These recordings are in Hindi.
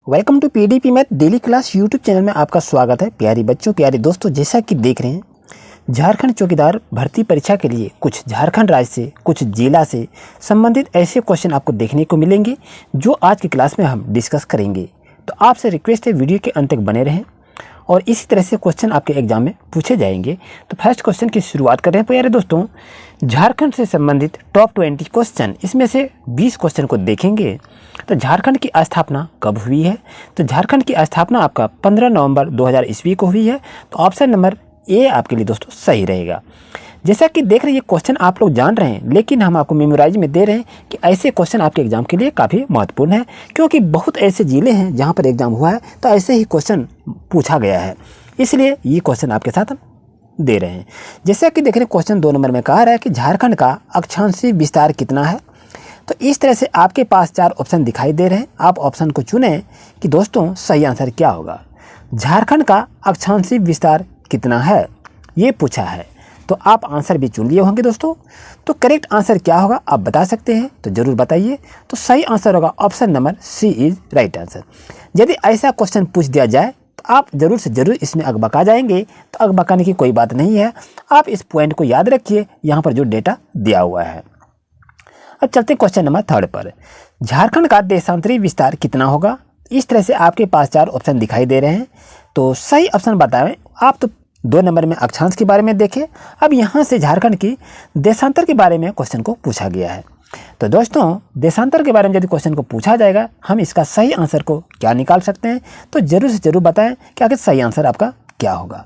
Welcome to PDP math daily class YouTube channel में आपका स्वागत है। प्यारे बच्चों, प्यारे दोस्तों, जैसा कि देख रहे हैं झारखंड चौकीदार भर्ती परीक्षा के लिए कुछ झारखंड राज्य से, कुछ जिला से संबंधित ऐसे क्वेश्चन आपको देखने को मिलेंगे जो आज की क्लास में हम डिस्कस करेंगे। तो आपसे रिक्वेस्ट है वीडियो के अंत तक बने रहें और इसी तरह से क्वेश्चन आपके एग्जाम में पूछे जाएंगे। तो फर्स्ट क्वेश्चन की शुरुआत करें। प्यारे दोस्तों, झारखंड से संबंधित टॉप 20 क्वेश्चन, इसमें से 20 क्वेश्चन को देखेंगे। तो झारखंड की स्थापना कब हुई है? तो झारखंड की स्थापना आपका 15 नवंबर 2000 ईस्वी को हुई है। तो ऑप्शन नंबर ए आपके लिए दोस्तों सही रहेगा। जैसा कि देख रहे हैं ये क्वेश्चन आप लोग जान रहे हैं, लेकिन हम आपको मेमोराइज में दे रहे हैं कि ऐसे क्वेश्चन आपके एग्जाम के लिए काफ़ी महत्वपूर्ण है, क्योंकि बहुत ऐसे जिले हैं जहां पर एग्जाम हुआ है तो ऐसे ही क्वेश्चन पूछा गया है, इसलिए ये क्वेश्चन आपके साथ हम दे रहे हैं। जैसा कि देख रहे हैं क्वेश्चन 2 नंबर में कहा रहा है कि झारखंड का अक्षांशीय विस्तार कितना है। तो इस तरह से आपके पास 4 ऑप्शन दिखाई दे रहे हैं। आप ऑप्शन को चुनें कि दोस्तों सही आंसर क्या होगा। झारखंड का अक्षांशीय विस्तार कितना है ये पूछा है, तो आप आंसर भी चुन लिए होंगे दोस्तों। तो करेक्ट आंसर क्या होगा आप बता सकते हैं, तो ज़रूर बताइए। तो सही आंसर होगा option number C is right answer. यदि ऐसा क्वेश्चन पूछ दिया जाए तो आप ज़रूर से ज़रूर इसमें अकबका जाएंगे, तो अकबकाने की कोई बात नहीं है। आप इस पॉइंट को याद रखिए, यहाँ पर जो डेटा दिया हुआ है। अब चलते क्वेश्चन नंबर 3 पर। झारखंड का देशांतरी विस्तार कितना होगा? इस तरह से आपके पास 4 ऑप्शन दिखाई दे रहे हैं, तो सही ऑप्शन बताएं। आप तो 2 नंबर में अक्षांश के बारे में देखें। अब यहाँ से झारखंड की देशांतर के बारे में क्वेश्चन को पूछा गया है। तो दोस्तों देशांतर के बारे में यदि क्वेश्चन को पूछा जाएगा, हम इसका सही आंसर को क्या निकाल सकते हैं, तो ज़रूर से ज़रूर बताएं कि आखिर सही आंसर आपका क्या होगा।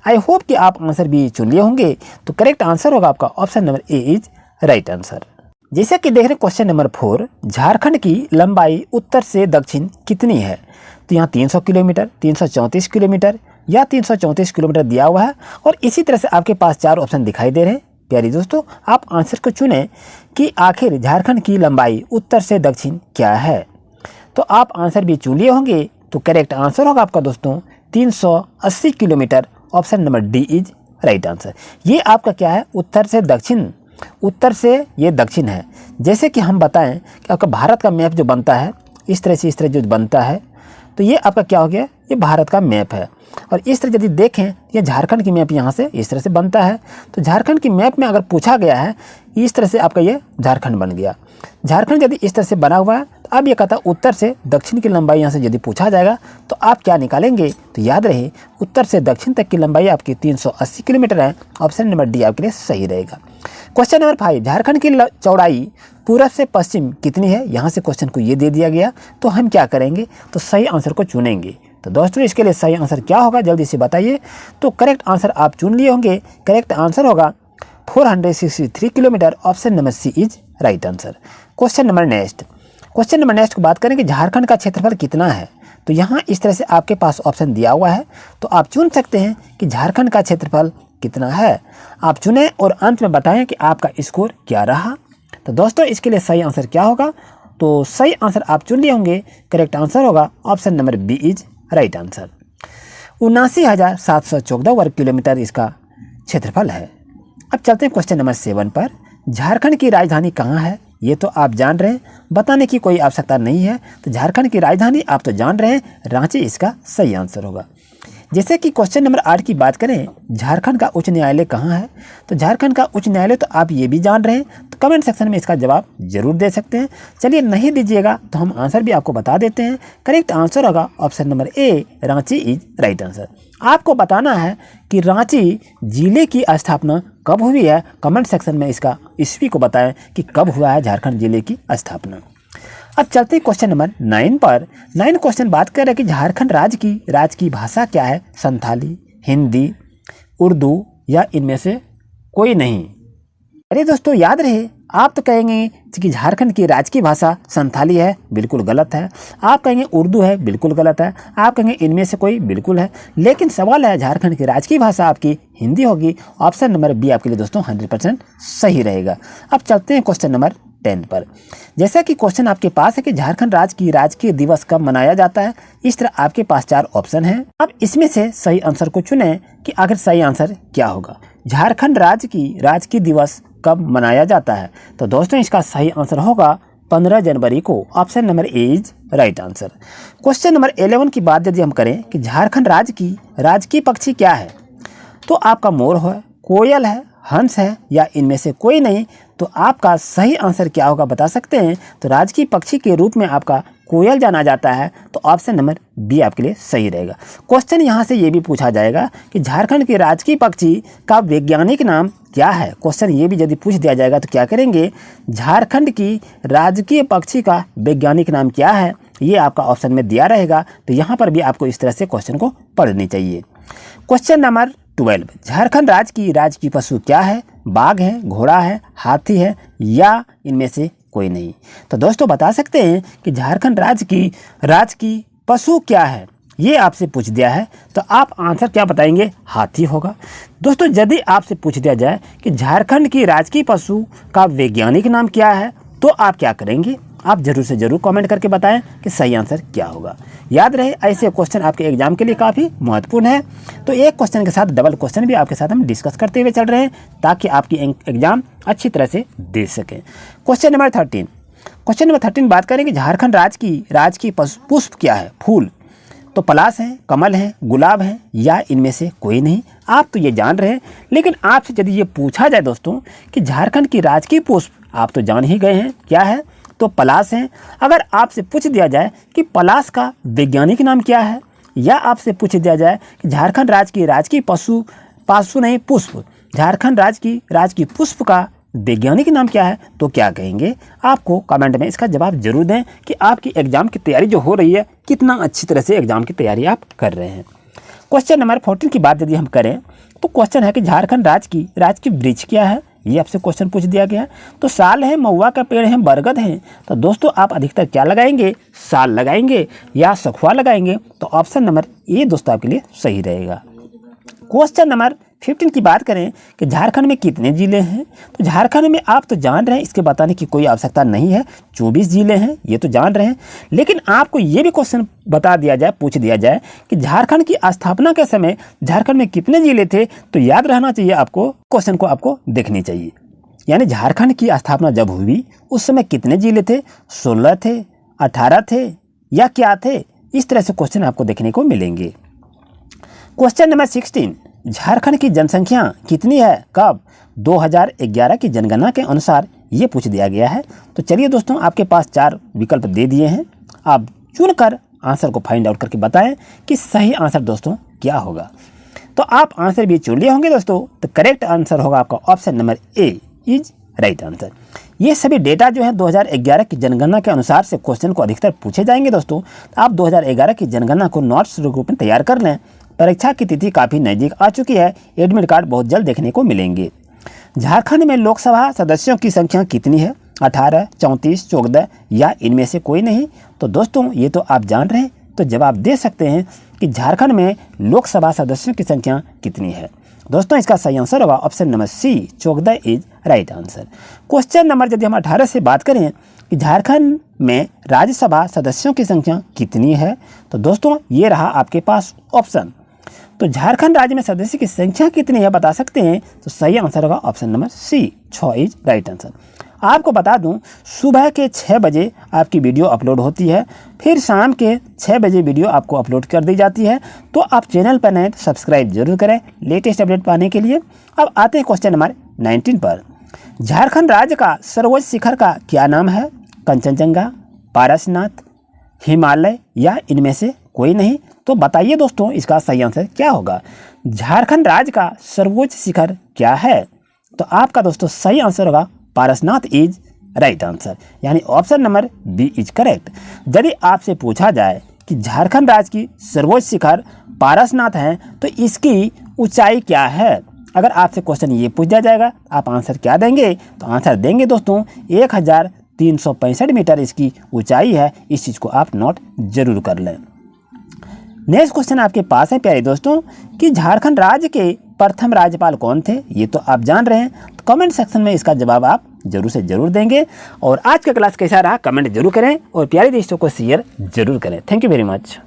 आई होप कि आप आंसर भी चुन लिए होंगे। तो करेक्ट आंसर होगा आपका option number A is right answer. जैसा कि देख रहे हैं क्वेश्चन नंबर 4, झारखंड की लंबाई उत्तर से दक्षिण कितनी है? तो यहाँ 300 किलोमीटर, 334 किलोमीटर या 334 किलोमीटर दिया हुआ है। और इसी तरह से आपके पास 4 ऑप्शन दिखाई दे रहे हैं। प्यारी दोस्तों, आप आंसर को चुनें कि आखिर झारखंड की लंबाई उत्तर से दक्षिण क्या है। तो आप आंसर भी चुन लिए होंगे। तो करेक्ट आंसर होगा आपका दोस्तों 380 kilometre. Option number D is right answer. ये आपका क्या है? उत्तर से दक्षिण, उत्तर से ये दक्षिण है। जैसे कि हम बताएं कि आपका भारत का मैप जो बनता है इस तरह जो बनता है, तो ये आपका क्या हो गया? ये भारत का मैप है। और इस तरह यदि देखें ये झारखंड की मैप यहाँ से इस तरह से बनता है। तो झारखंड की मैप में अगर पूछा गया है इस तरह से आपका ये झारखंड बन गया। झारखंड यदि इस तरह से बना हुआ है, तो अब ये कहता है उत्तर से दक्षिण की लंबाई यहाँ से यदि पूछा जाएगा तो आप क्या निकालेंगे? तो याद रहे उत्तर से दक्षिण तक की लंबाई आपकी 380 किलोमीटर है। ऑप्शन नंबर डी आपके लिए सही रहेगा। क्वेश्चन नंबर 5, झारखंड की चौड़ाई पूरब से पश्चिम कितनी है? यहाँ से क्वेश्चन को ये दे दिया गया, तो हम क्या करेंगे? तो सही आंसर को चुनेंगे। तो दोस्तों इसके लिए सही आंसर क्या होगा जल्दी से बताइए। तो करेक्ट आंसर आप चुन लिए होंगे। करेक्ट आंसर होगा 463 kilometre. Option number C is right answer. Question number next को बात करें कि झारखंड का क्षेत्रफल कितना है। तो यहाँ इस तरह से आपके पास ऑप्शन दिया हुआ है, तो आप चुन सकते हैं कि झारखंड का क्षेत्रफल कितना है। आप चुनें और अंत में बताएं कि आपका स्कोर क्या रहा। तो दोस्तों इसके लिए सही आंसर क्या होगा? तो सही आंसर आप चुन लिए होंगे। करेक्ट आंसर होगा option number B is right answer. 79,714 वर्ग किलोमीटर इसका क्षेत्रफल है। अब चलते हैं क्वेश्चन नंबर 7 पर। झारखंड की राजधानी कहाँ है? ये तो आप जान रहे हैं, बताने की कोई आवश्यकता नहीं है। तो झारखंड की राजधानी आप तो जान रहे हैं, रांची इसका सही आंसर होगा। जैसे कि क्वेश्चन नंबर 8 की बात करें, झारखंड का उच्च न्यायालय कहाँ है? तो झारखंड का उच्च न्यायालय तो आप ये भी जान रहे हैं, तो कमेंट सेक्शन में इसका जवाब जरूर दे सकते हैं। चलिए नहीं दीजिएगा तो हम आंसर भी आपको बता देते हैं। करेक्ट आंसर होगा option number A, Ranchi is right answer. आपको बताना है कि रांची जिले की स्थापना कब हुई है। कमेंट सेक्शन में इसका ईस्वी को बताएं कि कब हुआ है झारखंड जिले की स्थापना। अब चलते हैं क्वेश्चन नंबर 9 पर। 9 क्वेश्चन बात कर रहे हैं कि झारखंड राज्य की भाषा क्या है? संथाली, हिंदी, उर्दू या इनमें से कोई नहीं। अरे दोस्तों याद रहे, आप तो कहेंगे कि झारखंड की राजकीय भाषा संथाली है, बिल्कुल गलत है। आप कहेंगे उर्दू है, बिल्कुल गलत है। आप कहेंगे इनमें से कोई, बिल्कुल है। लेकिन सवाल है झारखंड की राजकीय भाषा आपकी हिंदी होगी। ऑप्शन नंबर बी आपके लिए दोस्तों 100% सही रहेगा। अब चलते हैं क्वेश्चन नंबर 10 पर। जैसा कि क्वेश्चन आपके पास है कि झारखंड राज्य की राजकीय दिवस कब मनाया जाता है, इस तरह आपके पास 4 ऑप्शन हैं। अब इसमें से सही आंसर को चुनें कि आखिर सही आंसर क्या होगा। झारखंड राज्य की राजकीय दिवस कब मनाया जाता है? तो दोस्तों इसका सही आंसर होगा 15 जनवरी को। Option number A is right answer. Question number 11 की बात यदि हम करें कि झारखंड राज्य की राजकीय पक्षी क्या है, तो आपका मोर है, कोयल है, हंस है या इनमें से कोई नहीं, तो आपका सही आंसर क्या होगा बता सकते हैं। तो राजकीय पक्षी के रूप में आपका कोयल जाना जाता है, तो ऑप्शन नंबर बी आपके लिए सही रहेगा। क्वेश्चन यहाँ से ये भी पूछा जाएगा कि झारखंड के राजकीय पक्षी का वैज्ञानिक नाम क्या है। क्वेश्चन ये भी यदि पूछ दिया जाएगा तो क्या करेंगे, झारखंड की राजकीय पक्षी का वैज्ञानिक नाम क्या है, ये आपका ऑप्शन में दिया रहेगा। तो यहाँ पर भी आपको इस तरह से क्वेश्चन को पढ़नी चाहिए। क्वेश्चन नंबर 12, झारखंड राज्य की राजकीय पशु क्या है। बाघ है, घोड़ा है, हाथी है या इनमें से कोई नहीं। तो दोस्तों बता सकते हैं कि झारखंड राज्य की राजकीय पशु क्या है, ये आपसे पूछ दिया है, तो आप आंसर क्या बताएंगे, हाथी होगा। दोस्तों यदि आपसे पूछ दिया जाए कि झारखंड की राजकीय पशु का वैज्ञानिक नाम क्या है, तो आप क्या करेंगे, आप जरूर से जरूर कमेंट करके बताएं कि सही आंसर क्या होगा। याद रहे ऐसे क्वेश्चन आपके एग्जाम के लिए काफ़ी महत्वपूर्ण है। तो एक क्वेश्चन के साथ डबल क्वेश्चन भी आपके साथ हम डिस्कस करते हुए चल रहे हैं, ताकि आपकी एग्जाम अच्छी तरह से दे सकें। क्वेश्चन नंबर 13 बात करें कि झारखंड राज्य की पुष्प क्या है। फूल, तो पलाश है, कमल है, गुलाब है या इनमें से कोई नहीं। आप तो ये जान रहे हैं, लेकिन आपसे यदि ये पूछा जाए दोस्तों कि झारखंड की राजकीय पुष्प, आप तो जान ही गए हैं क्या है, तो पलाश है। अगर आपसे पूछ दिया जाए कि पलाश का वैज्ञानिक नाम क्या है, या आपसे पूछ दिया जाए कि झारखंड राज्य की राजकीय पुष्प, झारखंड राज्य की पुष्प का वैज्ञानिक नाम क्या है, तो क्या कहेंगे। आपको कमेंट में इसका जवाब जरूर दें कि आपकी एग्जाम की तैयारी जो हो रही है, कितना अच्छी तरह से एग्जाम की तैयारी आप कर रहे हैं। क्वेश्चन नंबर 14 की बात यदि हम करें, तो क्वेश्चन है कि झारखंड राज्य की वृक्ष क्या है, ये आपसे क्वेश्चन पूछ दिया गया है। तो साल है, महुआ का पेड़ है, बरगद है। तो दोस्तों आप अधिकतर क्या लगाएंगे, साल लगाएंगे या सखुआ लगाएंगे, तो ऑप्शन नंबर ए दोस्तों आपके लिए सही रहेगा। क्वेश्चन नंबर 15 की बात करें कि झारखंड में कितने जिले हैं, तो झारखंड में आप तो जान रहे हैं, इसके बताने की कोई आवश्यकता नहीं है, 24 जिले हैं, ये तो जान रहे हैं। लेकिन आपको ये भी क्वेश्चन पूछ दिया जाए कि झारखंड की स्थापना के समय झारखंड में कितने जिले थे, तो याद रहना चाहिए आपको, क्वेश्चन को आपको देखनी चाहिए। यानी झारखंड की स्थापना जब हुई उस समय कितने जिले थे, 16 थे, 18 थे या क्या थे, इस तरह से क्वेश्चन आपको देखने को मिलेंगे। क्वेश्चन नंबर 16, झारखंड की जनसंख्या कितनी है, कब, 2011 की जनगणना के अनुसार, ये पूछ दिया गया है। तो चलिए दोस्तों, आपके पास 4 विकल्प दे दिए हैं, आप चुनकर आंसर को फाइंड आउट करके बताएं कि सही आंसर दोस्तों क्या होगा। तो आप आंसर भी चुन लिए होंगे दोस्तों, तो करेक्ट आंसर होगा आपका option number A is right answer. ये सभी डेटा जो है 2011 की जनगणना के अनुसार से क्वेश्चन को अधिकतर पूछे जाएंगे दोस्तों। आप 2011 की जनगणना को नोट्स रूप में तैयार कर लें, परीक्षा की तिथि काफ़ी नज़दीक आ चुकी है, एडमिट कार्ड बहुत जल्द देखने को मिलेंगे। झारखंड में लोकसभा सदस्यों की संख्या कितनी है, 18, 34, 14 या इनमें से कोई नहीं। तो दोस्तों ये तो आप जान रहे हैं, तो जवाब दे सकते हैं कि झारखंड में लोकसभा सदस्यों की संख्या कितनी है। दोस्तों इसका सही आंसर होगा option number C, 14 is right answer. Question number यदि हम 18 से बात करें कि झारखंड में राज्यसभा सदस्यों की संख्या कितनी है, तो दोस्तों ये रहा आपके पास ऑप्शन। तो झारखंड राज्य में सदस्य की संख्या कितनी है बता सकते हैं, तो सही आंसर होगा option number C, 6 is right answer. आपको बता दूं, सुबह के 6 बजे आपकी वीडियो अपलोड होती है, फिर शाम के 6 बजे वीडियो आपको अपलोड कर दी जाती है। तो आप चैनल पर नए तो सब्सक्राइब जरूर करें लेटेस्ट अपडेट पाने के लिए। अब आते हैं क्वेश्चन नंबर 19 पर। झारखंड राज्य का सर्वोच्च शिखर का क्या नाम है, कंचनजंगा, पारसनाथ, हिमालय या इनमें से कोई नहीं। तो बताइए दोस्तों इसका सही आंसर क्या होगा। झारखंड राज्य का सर्वोच्च शिखर क्या है, तो आपका दोस्तों सही आंसर होगा पारसनाथ इज राइट आंसर, यानी option number B is correct. यदि आपसे पूछा जाए कि झारखंड राज्य की सर्वोच्च शिखर पारसनाथ है, तो इसकी ऊंचाई क्या है, अगर आपसे क्वेश्चन ये पूछ दिया जाएगा आप आंसर क्या देंगे, तो आंसर देंगे दोस्तों 1365 मीटर इसकी ऊंचाई है। इस चीज़ को आप नोट जरूर कर लें। नेक्स्ट क्वेश्चन आपके पास है प्यारे दोस्तों कि झारखंड राज्य के प्रथम राज्यपाल कौन थे, ये तो आप जान रहे हैं। तो कमेंट सेक्शन में इसका जवाब आप जरूर से जरूर देंगे। और आज का क्लास कैसा रहा कमेंट जरूर करें और प्यारे दोस्तों को शेयर जरूर करें। Thank you very much.